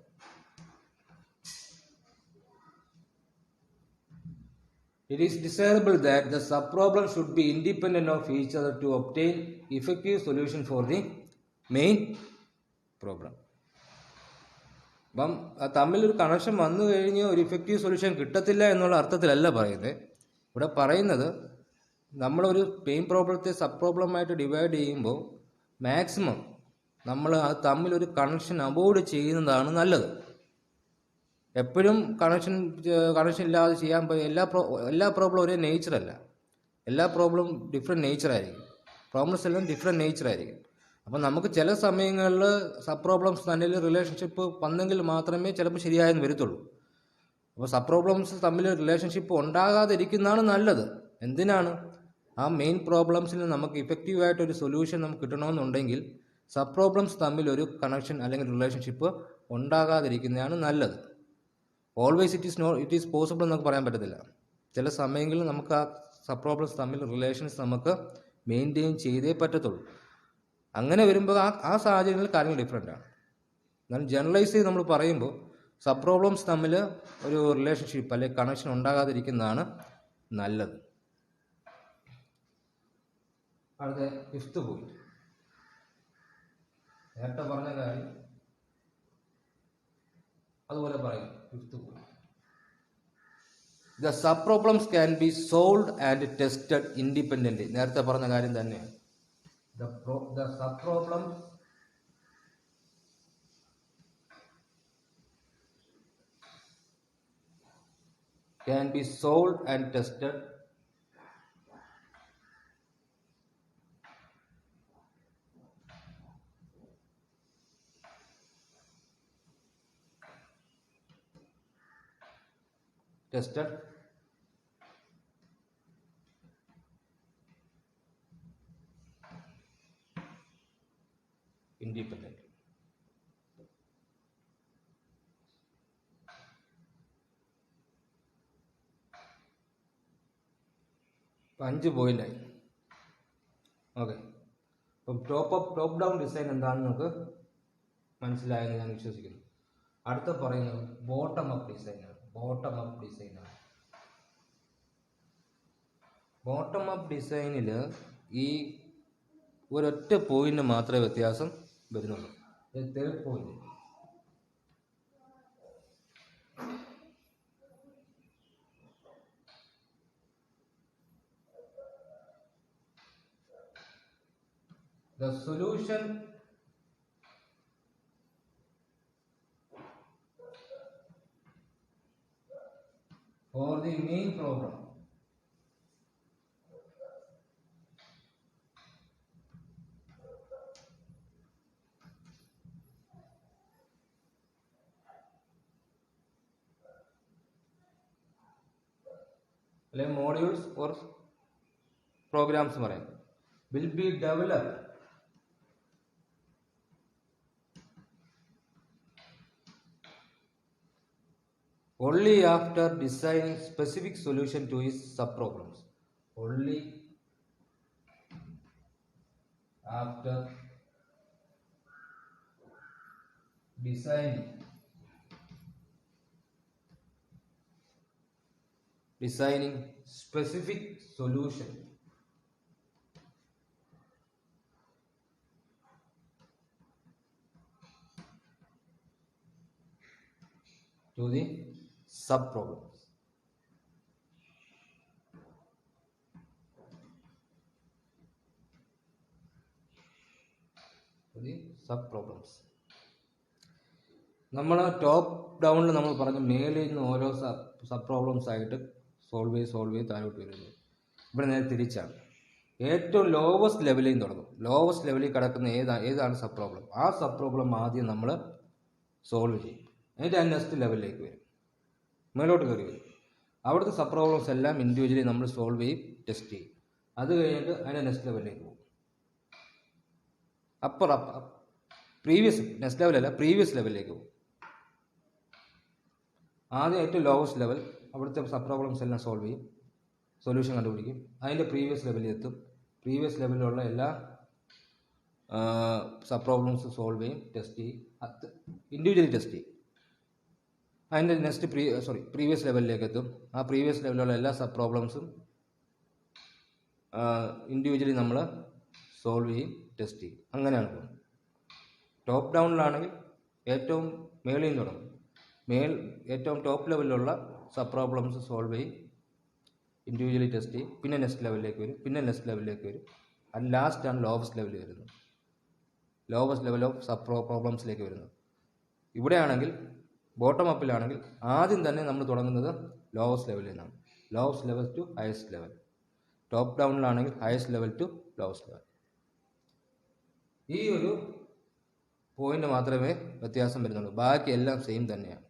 Speaker 1: It is desirable that the subproblems should be independent of each other to obtain effective solution for the main problem. അപ്പം തമ്മിലൊരു connection വന്നു കഴിഞ്ഞ് ഒരു effective solution കിട്ടത്തില്ല എന്നുള്ള അർത്ഥത്തിലല്ല പറയുന്നത്. ഇവിടെ പറയുന്നത് നമ്മളൊരു മെയിൻ പ്രോബ്ലത്തെ സബ് പ്രോബ്ലമായിട്ട് ഡിവൈഡ് ചെയ്യുമ്പോൾ മാക്സിമം നമ്മൾ അത് തമ്മിലൊരു കണക്ഷൻ അവോയ്ഡ് ചെയ്യുന്നതാണ് നല്ലത്. എപ്പോഴും കണക്ഷൻ ഇല്ലാതെ ചെയ്യാൻ എല്ലാ പ്രോബ്ലം ഒരേ നേച്ചറല്ല. എല്ലാ പ്രോബ്ലം ഡിഫറെൻറ്റ് നേച്ചറായിരിക്കും. പ്രോബ്ലംസ് എല്ലാം ഡിഫറെൻറ്റ് നേച്ചറായിരിക്കും. അപ്പം നമുക്ക് ചില സമയങ്ങളിൽ സബ് പ്രോബ്ലംസ് തമ്മിൽ റിലേഷൻഷിപ്പ് വന്നെങ്കിൽ മാത്രമേ ചിലപ്പോൾ ശരിയായെന്ന് വരത്തുള്ളൂ. അപ്പോൾ സബ് പ്രോബ്ലംസ് തമ്മിൽ റിലേഷൻഷിപ്പ് ഉണ്ടാകാതിരിക്കുന്നതാണ് നല്ലത്. എന്തിനാണ്? ആ മെയിൻ പ്രോബ്ലംസിൽ നമുക്ക് ഇഫക്റ്റീവായിട്ടൊരു സൊല്യൂഷൻ നമുക്ക് കിട്ടണമെന്നുണ്ടെങ്കിൽ സബ് പ്രോബ്ലംസ് തമ്മിൽ ഒരു കണക്ഷൻ അല്ലെങ്കിൽ റിലേഷൻഷിപ്പ് ഉണ്ടാകാതിരിക്കുന്നതാണ് നല്ലത്. ഓൾവേസ് ഇറ്റ് ഈസ് പോസിബിൾ എന്നൊക്കെ പറയാൻ പറ്റത്തില്ല. ചില സമയങ്ങളിൽ നമുക്ക് ആ സബ് പ്രോബ്ലംസ് തമ്മിൽ റിലേഷൻസ് നമുക്ക് മെയിൻറ്റെയിൻ ചെയ്തേ പറ്റത്തുള്ളൂ. അങ്ങനെ വരുമ്പോൾ ആ സാഹചര്യങ്ങളിൽ കാര്യങ്ങൾ ഡിഫറെൻ്റ് ആണ്. എന്നാലും ജനറലൈസ് ചെയ്ത് നമ്മൾ പറയുമ്പോൾ സബ് പ്രോബ്ലംസ് തമ്മിൽ ഒരു റിലേഷൻഷിപ്പ് അല്ലെങ്കിൽ കണക്ഷൻ ഉണ്ടാകാതിരിക്കുന്നതാണ് നല്ലത്. അടുത്ത 5th പോയിന്റ്. നേരത്തെ പറഞ്ഞ കാര്യം അതുപോലെ പറയും. 5th point, the sub problems can be solved and tested independently. നേരത്തെ പറഞ്ഞ കാര്യം തന്നെയാണ്. The sub problems can be solved and tested independently. ഇപ്പം 5 പോയിന്റായി. ഓക്കെ, അപ്പം ടോപ്പ് ഡൗൺ ഡിസൈൻ എന്താണെന്ന് നമുക്ക് മനസ്സിലായെന്ന് ഞാൻ വിശ്വസിക്കുന്നു. അടുത്ത പറയുന്നത് ബോട്ടം അപ്പ് ഡിസൈനാണ്. ബോട്ടം അപ്പ് ഡിസൈനിൽ ഈ ഒരൊറ്റ പോയിന്റ് മാത്രമേ വ്യത്യാസം വരുന്നുള്ളൂ. Third point, the solution for the main problem അല്ലെങ്കിൽ മോഡ്യൂൾസ് ഓർ പ്രോഗ്രാംസ് പറയാം will be developed only after designing specific solution to its subproblems. Only after designing specific solution to the subproblems. നമ്മൾ top ഡൗണിൽ നമ്മൾ പറഞ്ഞു മേലിൽ നിന്ന് ഓരോ sub problems ആയിട്ട് solve ചെയ്ത് താഴോട്ട് വരുന്നു. ഇവിടെ നേരെ തിരിച്ചാണ്. ഏറ്റവും ലോവസ്റ്റ് ലെവലിൽ നിന്ന് തുടങ്ങും. ലോവസ്റ്റ് ലെവലിൽ കിടക്കുന്ന ഏതാണ് സബ് പ്രോബ്ലം, ആ സബ് പ്രോബ്ലം ആദ്യം നമ്മൾ സോൾവ് ചെയ്യും. എന്നിട്ട് ആ നെക്സ്റ്റ് ലെവലിലേക്ക് വരും, മേലോട്ട് കയറി വരും. അവിടുത്തെ സബ് പ്രോബ്ലംസ് എല്ലാം ഇൻഡിവിജ്വലി നമ്മൾ സോൾവ് ചെയ്യും, ടെസ്റ്റ് ചെയ്യും. അത് കഴിഞ്ഞിട്ട് അതിൻ്റെ നെക്സ്റ്റ് ലെവലിലേക്ക് പോകും. പ്രീവിയസ് ലെവലിലേക്ക് പോകും. ആദ്യം ഏറ്റവും ലോവസ്റ്റ് ലെവൽ അവിടുത്തെ സബ് പ്രോബ്ലംസ് എല്ലാം സോൾവ് ചെയ്യും, സൊല്യൂഷൻ കണ്ടുപിടിക്കും. അതിൻ്റെ പ്രീവിയസ് ലെവലിൽ എത്തും. പ്രീവിയസ് ലെവലിലുള്ള എല്ലാ സബ് പ്രോബ്ലംസ് സോൾവ് ചെയ്യും, ടെസ്റ്റ് ചെയ്യും, ഇൻഡിവിജ്വലി ടെസ്റ്റ് ചെയ്യും. അതിൻ്റെ നെക്സ്റ്റ് പ്രീവിയസ് ലെവലിലേക്ക് എത്തും. ആ പ്രീവിയസ് ലെവലിലുള്ള എല്ലാ സബ് പ്രോബ്ലംസും ഇൻഡിവിജ്വലി നമ്മൾ സോൾവ് ചെയ്യും, ടെസ്റ്റ് ചെയ്യും. അങ്ങനെയാണ് പോകുന്നത്. ടോപ്പ് ഡൗണിലാണെങ്കിൽ ഏറ്റവും മേളിൽ നിന്ന് തുടങ്ങും. ഏറ്റവും ടോപ്പ് ലെവലിലുള്ള സബ് പ്രോബ്ലംസ് സോൾവ് ചെയ്യും, ഇൻഡിവിജ്വലി ടെസ്റ്റ് ചെയ്യും, പിന്നെ നെക്സ്റ്റ് ലെവലിലേക്ക് വരും, പിന്നെ നെക്സ്റ്റ് ലെവലിലേക്ക് വരും. അത് ലാസ്റ്റാണ് ലോവസ്റ്റ് ലെവലിൽ വരുന്നത്, ലോവസ്റ്റ് ലെവൽ ഓഫ് സബ് പ്രോബ്ലംസിലേക്ക് വരുന്നത്. ഇവിടെയാണെങ്കിൽ ബോട്ടം അപ്പിലാണെങ്കിൽ ആദ്യം തന്നെ നമ്മൾ തുടങ്ങുന്നത് ലോവസ്റ്റ് ലെവലിൽ നിന്നാണ്. Lowest level to highest level. Top ഡൗണിലാണെങ്കിൽ highest level to lowest level. ഈ ഒരു പോയിന്റ് മാത്രമേ വ്യത്യാസം വരുന്നുള്ളൂ. ബാക്കി എല്ലാം സെയിം തന്നെയാണ്.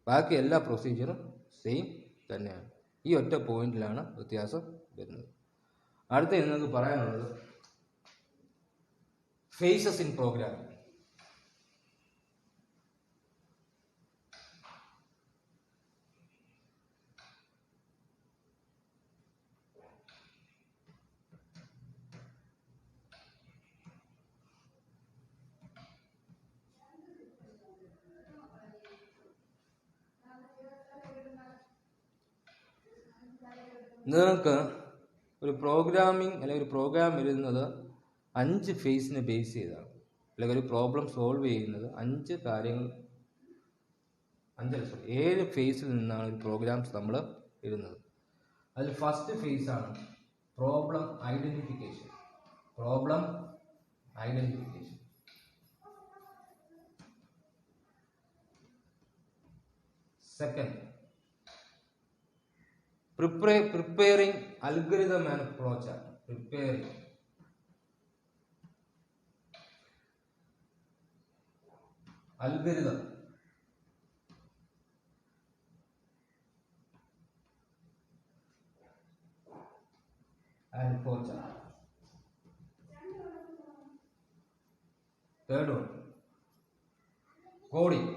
Speaker 1: ബാക്കി എല്ലാ പ്രൊസീജിയറും സെയിം തന്നെയാണ്. ഈ ഒറ്റ പോയിന്റിലാണ് വ്യത്യാസം വരുന്നത്. അടുത്ത നിങ്ങൾക്ക് പറയാനുള്ളത് ഫേസസ് ഇൻ പ്രോഗ്രാമിംഗ്. നിങ്ങൾക്ക് ഒരു പ്രോഗ്രാമിംഗ് അല്ലെങ്കിൽ ഒരു പ്രോഗ്രാം എഴുതുന്നത് 5 ഫേസിനെ ബേസ് ചെയ്താണ്. അല്ലെങ്കിൽ ഒരു പ്രോബ്ലം സോൾവ് ചെയ്യുന്നത് 7 ഫേസിൽ നിന്നാണ് ഒരു പ്രോഗ്രാംസ് നമ്മൾ എഴുതുന്നത്. അതിൽ ഫസ്റ്റ് ഫേസാണ് problem identification. Second, preparing algorithm and flowchart. Preparing algorithm and flowchart. Third one, coding.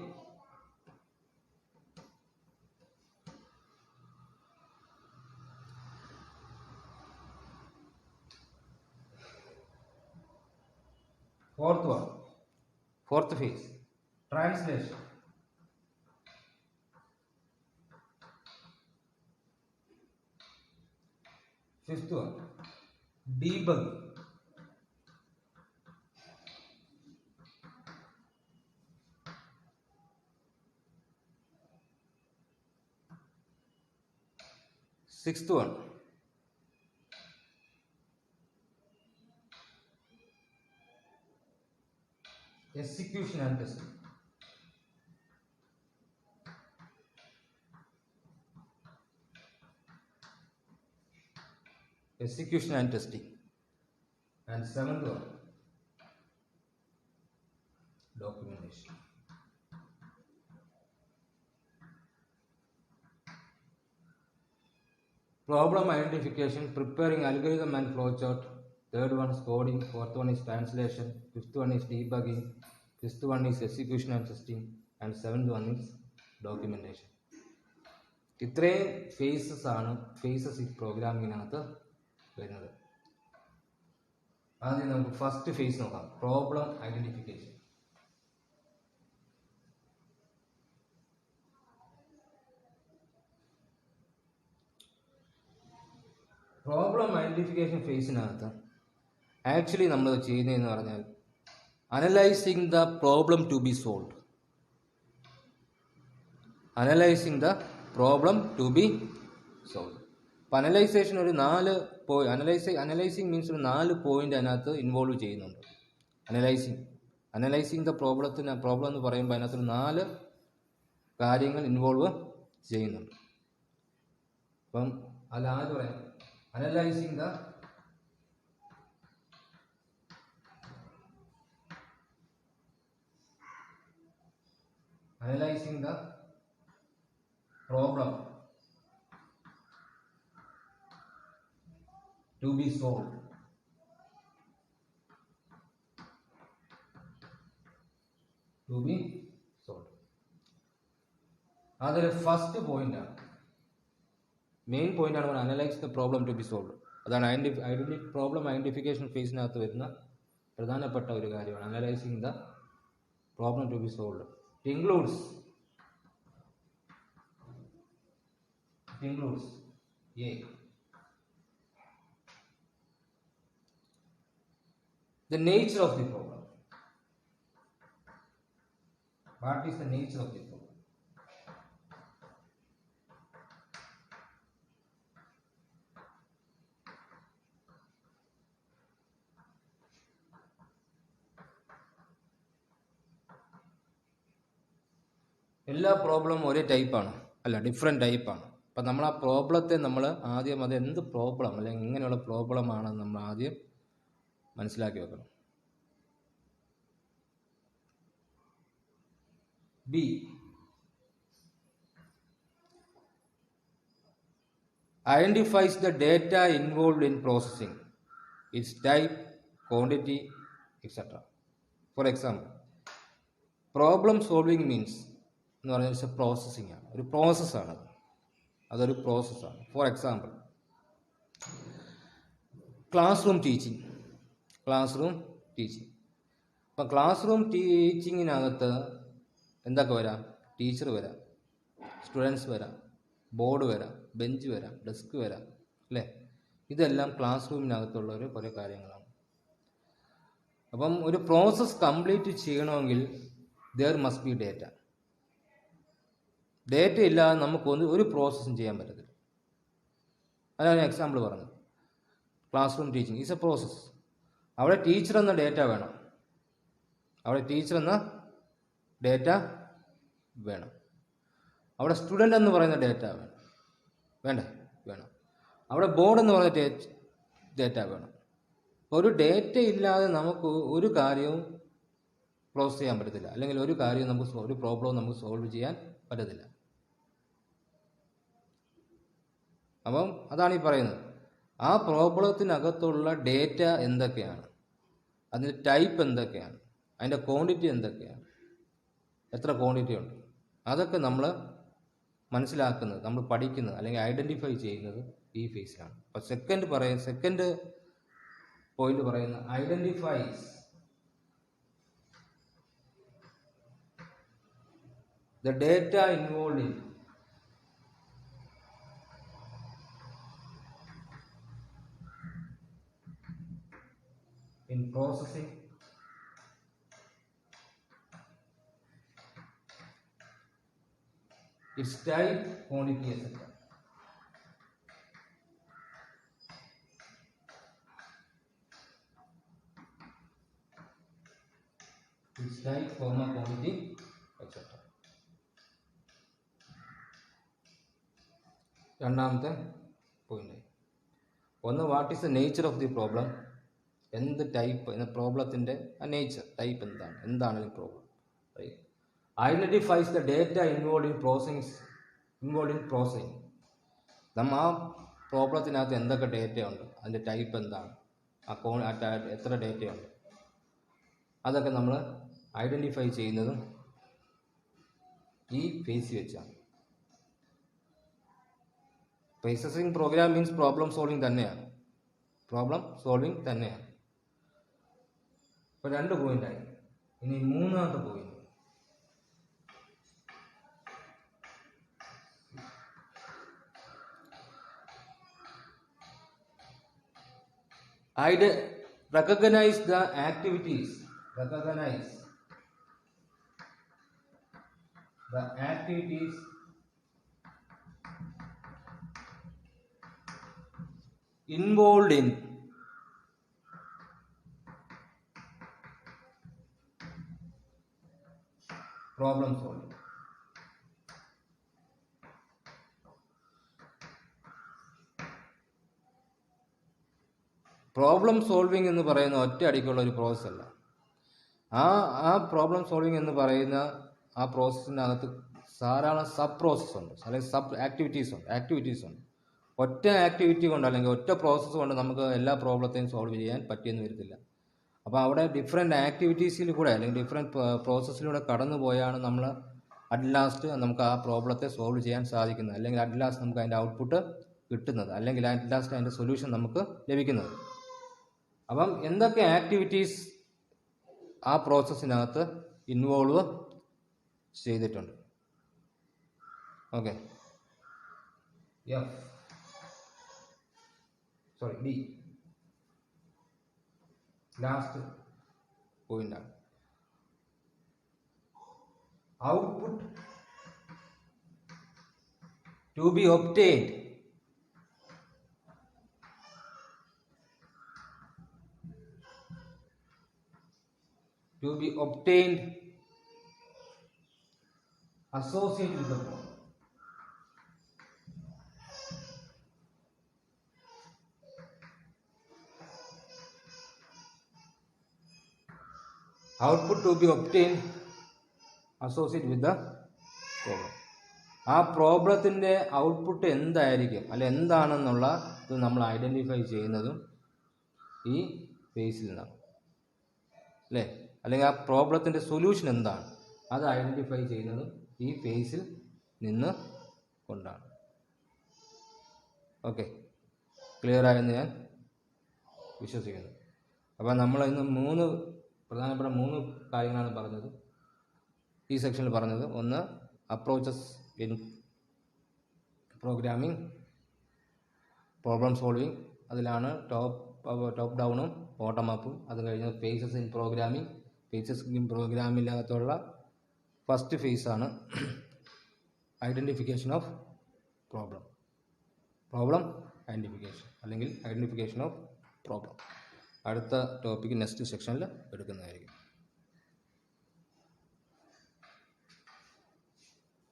Speaker 1: Fourth phase, translation. Fifth one, debug. Sixth one, execution and testing. And seventh one, documentation. Problem identification, preparing algorithm and flowchart. Third one is coding. Fourth one is translation. Fifth one is debugging. Fifth one is execution and testing. And seventh one is documentation. ഇത്രയും phases ഈ പ്രോഗ്രാമിങ്ങിനകത്ത് വരുന്നത്. ആദ്യം നമുക്ക് first phase നോക്കാം, problem identification. Problem identification ഫേസിനകത്ത് actually നമ്മൾ ചെയ്യുന്നതെന്ന് പറഞ്ഞാൽ analysing the problem to be solve. അപ്പോൾ അനലൈസേഷൻ ഒരു 4 അനലൈസിങ് മീൻസ് ഒരു 4 പോയിന്റ് അതിനകത്ത് ഇൻവോൾവ് ചെയ്യുന്നുണ്ട്. അനലൈസിങ് ദ പ്രോബ്ലം എന്ന് പറയുമ്പോൾ അതിനകത്ത് 4 കാര്യങ്ങൾ ഇൻവോൾവ് ചെയ്യുന്നുണ്ട്. അപ്പം അല്ലാതെ പറയാം, analysing the problem to be solved. അതിൽ ഫസ്റ്റ് പോയിന്റാണ്, മെയിൻ പോയിന്റാണ് analyse the problem to be solve. അതാണ് പ്രോബ്ലം ഐഡന്റിഫിക്കേഷൻ ഫേസിനകത്ത് വരുന്ന പ്രധാനപ്പെട്ട ഒരു കാര്യമാണ് analysing the problem to be solve. It includes A, the nature of the problem. What is the nature of the problem? എല്ലാ problem ഒരേ ടൈപ്പാണ്, അല്ല ഡിഫറെൻറ്റ് ടൈപ്പാണ്. അപ്പം നമ്മൾ ആ പ്രോബ്ലത്തെ നമ്മൾ ആദ്യം അത് എന്ത് പ്രോബ്ലം അല്ലെങ്കിൽ ഇങ്ങനെയുള്ള പ്രോബ്ലമാണെന്ന് നമ്മൾ ആദ്യം മനസ്സിലാക്കി വെക്കണം. B, identifies the data involved in processing, it's type, quantity, etcetera. For example, problem solving means എന്ന് പറഞ്ഞാൽ പ്രോസസ്സിംഗ് ആണ്, ഒരു പ്രോസസ്സാണ്, അതൊരു പ്രോസസ്സാണ്. For example, class room teaching. അപ്പം ക്ലാസ് റൂം ടീച്ചിങ്ങിനകത്ത് എന്തൊക്കെ വരാം? ടീച്ചർ വരാം, സ്റ്റുഡൻസ് വരാം, ബോർഡ് വരാം, ബെഞ്ച് വരാം, ഡെസ്ക് വരാം, അല്ലേ? ഇതെല്ലാം ക്ലാസ് റൂമിനകത്തുള്ള ഒരു കുറേ കാര്യങ്ങളാണ്. അപ്പം ഒരു പ്രോസസ്സ് കംപ്ലീറ്റ് ചെയ്യണമെങ്കിൽ there must be data. Data ഇല്ലാതെ നമുക്ക് ഒരു പ്രോസസ്സും ചെയ്യാൻ പറ്റത്തില്ല. അതാണ് ഞാൻ എക്സാമ്പിൾ പറഞ്ഞത്. Class room teaching is A process. അവിടെ ടീച്ചർ എന്ന ഡേറ്റ വേണം, അവിടെ സ്റ്റുഡൻ്റ് എന്ന് പറയുന്ന ഡേറ്റ വേണം, അവിടെ ബോർഡ് എന്ന് പറയുന്ന ഡേറ്റ വേണം. ഒരു ഡേറ്റ ഇല്ലാതെ നമുക്ക് ഒരു കാര്യവും പ്രോസസ് ചെയ്യാൻ പറ്റത്തില്ല, അല്ലെങ്കിൽ ഒരു പ്രോബ്ലവും നമുക്ക് സോൾവ് ചെയ്യാൻ പറ്റത്തില്ല. അപ്പം അതാണ് ഈ പറയുന്നത്, ആ പ്രോബ്ലത്തിനകത്തുള്ള ഡേറ്റ എന്തൊക്കെയാണ്, അതിൻ്റെ ടൈപ്പ് എന്തൊക്കെയാണ്, അതിൻ്റെ ക്വാണ്ടിറ്റി എന്തൊക്കെയാണ്, എത്ര ക്വാണ്ടിറ്റി ഉണ്ട്, അതൊക്കെ നമ്മൾ മനസ്സിലാക്കുന്നത്, നമ്മൾ പഠിക്കുന്നത് അല്ലെങ്കിൽ ഐഡൻറ്റിഫൈ ചെയ്യുന്നത് ഈ ഫേസിലാണ്. അപ്പോൾ സെക്കൻഡ് പോയിന്റ് പറയുന്നത് identifies the data involved in processing its type, quantity, etc. Its type, quantity, etc. രണ്ടാമത്തെ പോയിന്റ് ഒന്ന്, what is the nature of the problem, എന്ത് ടൈപ്പ്, പ്രോബ്ലത്തിൻ്റെ നേച്ചർ, ടൈപ്പ് എന്താണ് ഈ problem. Identifies the data involve in processing. നമ്മൾ ആ പ്രോബ്ലത്തിനകത്ത് എന്തൊക്കെ data ഉണ്ട്, അതിൻ്റെ ടൈപ്പ് എന്താണ്, എത്ര ഡേറ്റയുണ്ട്, അതൊക്കെ നമ്മൾ ഐഡൻറ്റിഫൈ ചെയ്യുന്നതും ഈ ഫേസ് വെച്ചാണ്. Processing program means problem solving തന്നെയാണ്. ഇപ്പോൾ 2 പോയിന്റായി. ഇനി മൂന്നാമത്തെ point, recognize the activities involved in problem solving. Problem solving എന്ന് പറയുന്ന ഒറ്റ അടിക്കുള്ള ഒരു പ്രോസസ് അല്ല. ആ പ്രോബ്ലം സോൾവിങ് എന്ന് പറയുന്ന ആ പ്രോസസ്സിനകത്ത് ധാരാളം സബ് പ്രോസസ് ഉണ്ട്, അല്ലെങ്കിൽ സബ് ആക്ടിവിറ്റീസ് ഉണ്ട്. ഒറ്റ ആക്ടിവിറ്റി കൊണ്ട് അല്ലെങ്കിൽ ഒറ്റ പ്രോസസ്സ് കൊണ്ട് നമുക്ക് എല്ലാ പ്രോബ്ലത്തെയും സോൾവ് ചെയ്യാൻ പറ്റിയെന്ന് വരത്തില്ല. അപ്പോൾ അവിടെ ഡിഫറെൻ്റ് ആക്ടിവിറ്റീസിൽ കൂടെ അല്ലെങ്കിൽ ഡിഫറെൻറ്റ് പ്രോസസ്സിലൂടെ കടന്നു പോയാണ് നമ്മൾ അറ്റ് ലാസ്റ്റ് നമുക്ക് ആ പ്രോബ്ലത്തെ സോൾവ് ചെയ്യാൻ സാധിക്കുന്നത്, അല്ലെങ്കിൽ അറ്റ് ലാസ്റ്റ് നമുക്ക് അതിൻ്റെ ഔട്ട്പുട്ട് കിട്ടുന്നത്, അല്ലെങ്കിൽ അറ്റ് ലാസ്റ്റ് അതിൻ്റെ സൊല്യൂഷൻ നമുക്ക് ലഭിക്കുന്നത്. അപ്പം എന്തൊക്കെ ആക്ടിവിറ്റീസ് ആ പ്രോസസ്സിനകത്ത് ഇൻവോൾവ് ചെയ്തിട്ടുണ്ട്? ഓക്കെ, ഡി ലാസ്റ്റ് പോയിന്റാണ്. Output to be obtained associated with the problem. Output to be obtained associated with the problem. ആ പ്രോബ്ലത്തിൻ്റെ ഔട്ട്പുട്ട് എന്തായിരിക്കും, അല്ലെ എന്താണെന്നുള്ള ഇത് നമ്മൾ ഐഡൻറ്റിഫൈ ചെയ്യുന്നതും ഈ ഫേസിൽ നിന്നാണ്, അല്ലേ? അല്ലെങ്കിൽ ആ പ്രോബ്ലത്തിൻ്റെ സൊല്യൂഷൻ എന്താണ് അത് ഐഡൻറ്റിഫൈ ചെയ്യുന്നതും ഈ ഫേസിൽ നിന്ന് കൊണ്ടാണ്. ഓക്കെ, ക്ലിയർ ആയെന്ന് ഞാൻ വിശ്വസിക്കുന്നു. അപ്പോൾ നമ്മൾ ഇന്ന് പ്രധാനപ്പെട്ട മൂന്ന് കാര്യങ്ങളാണ് പറഞ്ഞത്, ഈ സെക്ഷനിൽ പറഞ്ഞത്. ഒന്ന്, approaches in programming, problem solving. അതിലാണ് ടോപ്പ് ഡൗണും ബോട്ടം അപ്പും. അത് കഴിഞ്ഞ് phases in programming. Phases in പ്രോഗ്രാമിനകത്തുള്ള ഫസ്റ്റ് ഫേസാണ് ഐഡൻറ്റിഫിക്കേഷൻ ഓഫ് പ്രോബ്ലം ഐഡൻറ്റിഫിക്കേഷൻ, അല്ലെങ്കിൽ ഐഡൻറ്റിഫിക്കേഷൻ ഓഫ് പ്രോബ്ലം. അടുത്ത ടോപ്പിക്ക് നെക്സ്റ്റ് സെക്ഷനിൽ എടുക്കുന്നതായിരിക്കും.